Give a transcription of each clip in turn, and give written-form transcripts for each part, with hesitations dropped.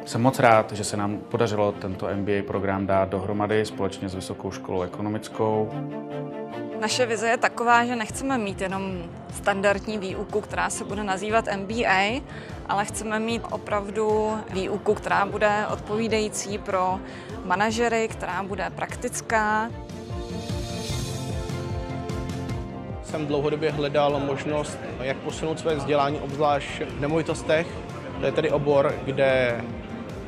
Jsem moc rád, že se nám podařilo tento MBA program dát dohromady společně s Vysokou školou ekonomickou. Naše vize je taková, že nechceme mít jenom standardní výuku, která se bude nazývat MBA, ale chceme mít opravdu výuku, která bude odpovídající pro manažery, která bude praktická. Jsem dlouhodobě hledal možnost, jak posunout své vzdělání, obzvlášť v nemovitostech. To je tedy obor, kde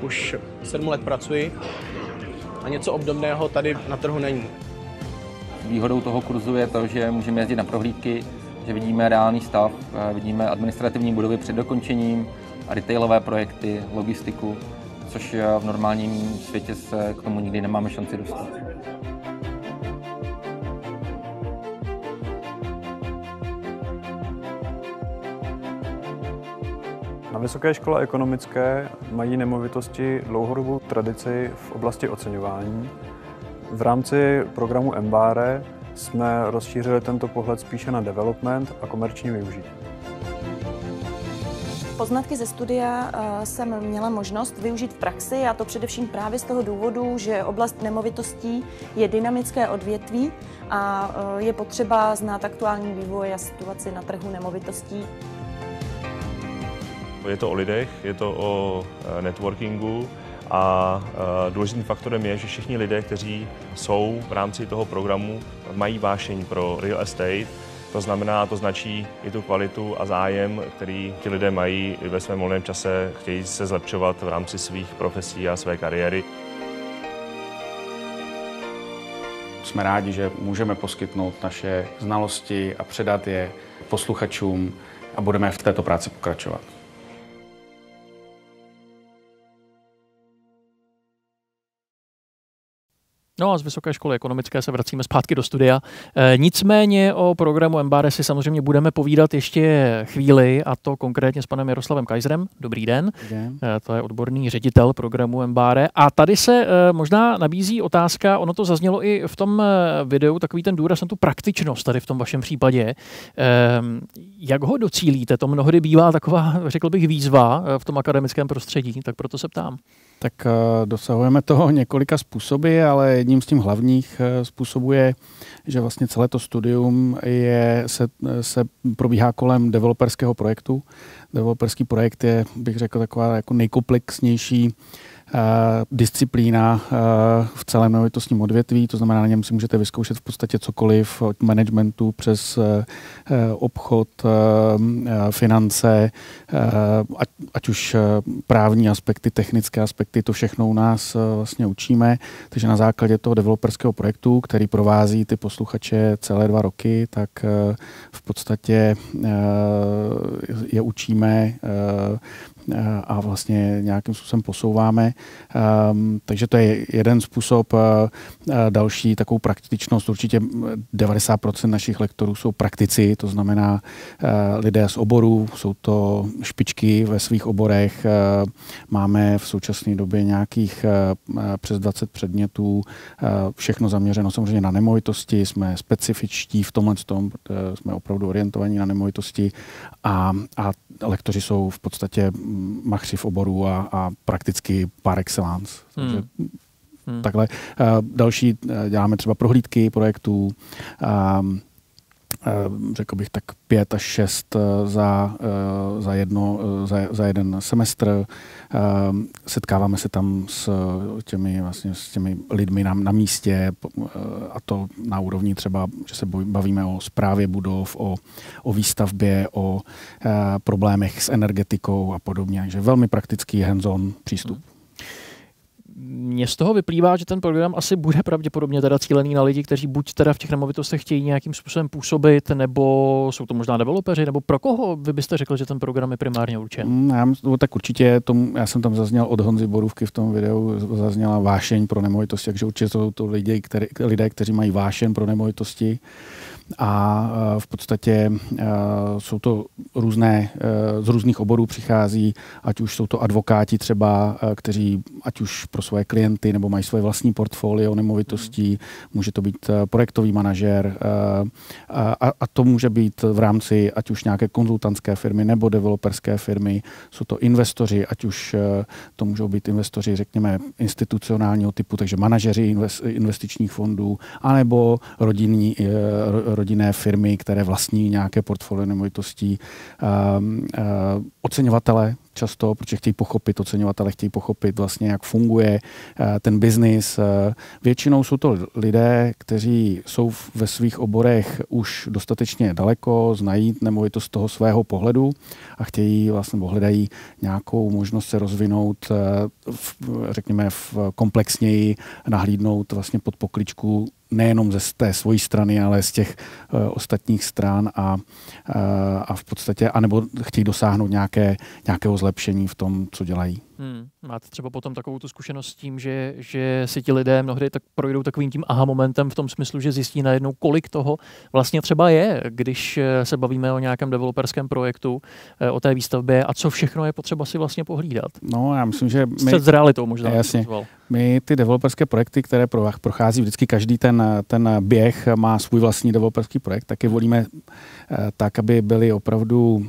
už 7 let pracuji a něco obdobného tady na trhu není. Výhodou toho kurzu je to, že můžeme jezdit na prohlídky, že vidíme reálný stav, vidíme administrativní budovy před dokončením a retailové projekty, logistiku, což v normálním světě se k tomu nikdy nemáme šanci dostat. Na Vysoké škole ekonomické mají nemovitosti dlouhodobou tradici v oblasti oceňování. V rámci programu MBARE jsme rozšířili tento pohled spíše na development a komerční využití. Poznatky ze studia jsem měla možnost využít v praxi, a to především právě z toho důvodu, že oblast nemovitostí je dynamické odvětví a je potřeba znát aktuální vývoj a situaci na trhu nemovitostí. Je to o lidech, je to o networkingu a důležitým faktorem je, že všichni lidé, kteří jsou v rámci toho programu, mají vášeň pro real estate. To značí i tu kvalitu a zájem, který ti lidé mají i ve svém volném čase, chtějí se zlepšovat v rámci svých profesí a své kariéry. Jsme rádi, že můžeme poskytnout naše znalosti a předat je posluchačům a budeme v této práci pokračovat. No a z Vysoké školy ekonomické se vracíme zpátky do studia. Nicméně o programu MBARE si samozřejmě budeme povídat ještě chvíli, a to konkrétně s panem Jaroslavem Kaiserem. Dobrý den. To je odborný ředitel programu MBARE. A tady se možná nabízí otázka, ono to zaznělo i v tom videu, takový ten důraz na tu praktičnost tady v tom vašem případě. Jak ho docílíte? To mnohdy bývá taková, řekl bych, výzva v tom akademickém prostředí, tak proto se ptám. Tak dosahujeme toho několika způsoby, ale jedním z těch hlavních způsobů je, že vlastně celé to studium se probíhá kolem developerského projektu. Developerský projekt je, bych řekl, taková jako nejkomplexnější disciplína v celém nemovitostním odvětví, to znamená, na něm si můžete vyzkoušet v podstatě cokoliv od managementu přes obchod, finance, ať už právní aspekty, technické aspekty, to všechno u nás vlastně učíme. Takže na základě toho developerského projektu, který provází ty posluchače celé 2 roky, tak v podstatě je učíme a vlastně nějakým způsobem posouváme. Takže to je jeden způsob. Další takovou praktičnost, určitě 90% našich lektorů jsou praktici, to znamená lidé z oborů, jsou to špičky ve svých oborech. Máme v současné době nějakých přes 20 předmětů, všechno zaměřeno samozřejmě na nemovitosti, jsme specifičtí v tomhle tom, jsme opravdu orientovaní na nemovitosti a lektoři jsou v podstatě machři v oboru a prakticky par excellence. Takže takhle. Další děláme třeba prohlídky projektů, řekl bych tak 5 až 6 za jeden semestr. Setkáváme se tam s těmi lidmi na místě, a to na úrovni třeba, že se bavíme o správě budov, o výstavbě, o problémech s energetikou a podobně. Takže velmi praktický hands-on přístup. Mně z toho vyplývá, že ten program asi bude pravděpodobně teda cílený na lidi, kteří buď teda v těch nemovitostech chtějí nějakým způsobem působit, nebo jsou to možná developeři, nebo pro koho vy byste řekl, že ten program je primárně určen? Tak určitě, já jsem tam zazněl od Honzy Borůvky v tom videu, zazněla vášeň pro nemovitosti, takže určitě jsou to lidé, kteří mají vášeň pro nemovitosti. a v podstatě jsou to různé, z různých oborů přichází, ať už jsou to advokáti třeba, kteří ať už pro svoje klienty nebo mají svoje vlastní portfolio nemovitostí, může to být projektový manažer a to může být v rámci ať už nějaké konzultantské firmy nebo developerské firmy, jsou to investoři, ať už to můžou být investoři, řekněme, institucionálního typu, takže manažeři investičních fondů, anebo rodinné firmy, které vlastní nějaké portfolio nemovitostí, oceňovatele často, protože oceňovatele chtějí pochopit vlastně, jak funguje ten biznis. Většinou jsou to lidé, kteří jsou ve svých oborech už dostatečně daleko, znají nemovitost z toho svého pohledu a chtějí vlastně, hledají nějakou možnost se rozvinout, řekněme, komplexněji nahlídnout vlastně pod pokličku nejenom ze té svojí strany, ale z těch ostatních stran a v podstatě, anebo chtějí dosáhnout nějakého zlepšení v tom, co dělají. Máte třeba potom takovou tu zkušenost s tím, že si ti lidé mnohdy tak projdou takovým tím aha momentem v tom smyslu, že zjistí najednou, kolik toho vlastně třeba je, když se bavíme o nějakém developerském projektu, o té výstavbě a co všechno je potřeba si vlastně pohlídat. No, já myslím, že střed s realitou možná. Jasně. My ty developerské projekty, které prochází vždycky každý ten běh má svůj vlastní developerský projekt, taky volíme tak, aby byly opravdu,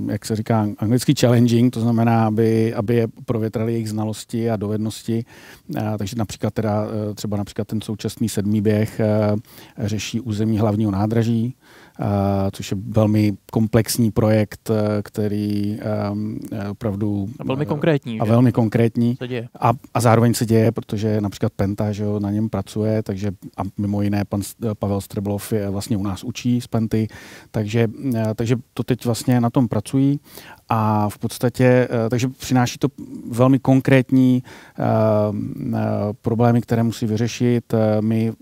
jak se říká anglicky challenging, to znamená, aby je provětrali jejich znalosti a dovednosti. Takže třeba například ten současný 7. běh řeší území hlavního nádraží, což je velmi komplexní projekt, který opravdu... A velmi konkrétní. A velmi konkrétní. A zároveň se děje, protože například Penta, že jo, na něm pracuje, takže a mimo jiné pan Pavel Střeblov je vlastně u nás učí z Penty, takže to teď vlastně na tom pracují a v podstatě, takže přináší to velmi konkrétní problémy, které musí vyřešit. My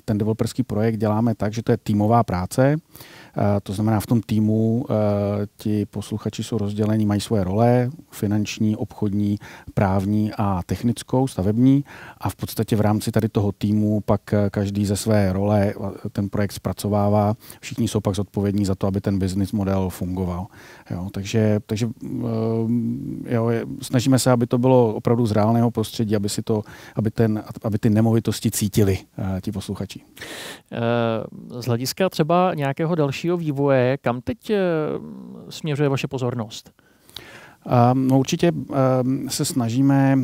ten developerský projekt děláme tak, že to je týmová práce. To znamená, v tom týmu ti posluchači jsou rozděleni, mají svoje role, finanční, obchodní, právní a technickou, stavební a v podstatě v rámci tady toho týmu pak každý ze své role ten projekt zpracovává. Všichni jsou pak zodpovědní za to, aby ten business model fungoval. Jo, takže snažíme se, aby to bylo opravdu z reálného prostředí, aby ty nemovitosti cítili ti posluchači. Z hlediska třeba nějakého dalšího vývoje, kam teď směřuje vaše pozornost? No určitě se snažíme,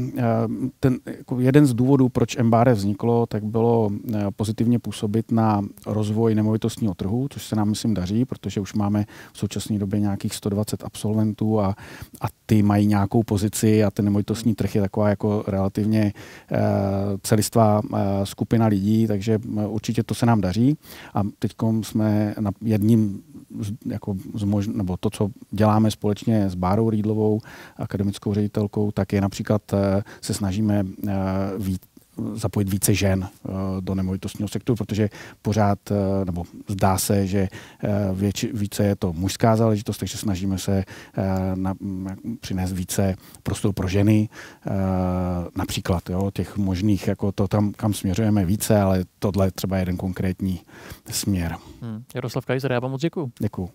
jeden z důvodů, proč MBARE vzniklo, tak bylo pozitivně působit na rozvoj nemovitostního trhu, což se nám, myslím, daří, protože už máme v současné době nějakých 120 absolventů a ty mají nějakou pozici a ten nemovitostní trh je taková jako relativně celistvá skupina lidí, takže určitě to se nám daří a teď jsme na jedním nebo to, co děláme společně s Bárou Rýdlovou, akademickou ředitelkou, tak je například se snažíme zapojit více žen do nemovitostního sektoru, protože pořád, nebo zdá se, že více je to mužská záležitost, takže snažíme se přinést více prostoru pro ženy, například těch možných, jako to tam, kam směřujeme více, ale tohle je třeba jeden konkrétní směr. Jaroslav Kajzer, já vám moc děkuju. Děkuju.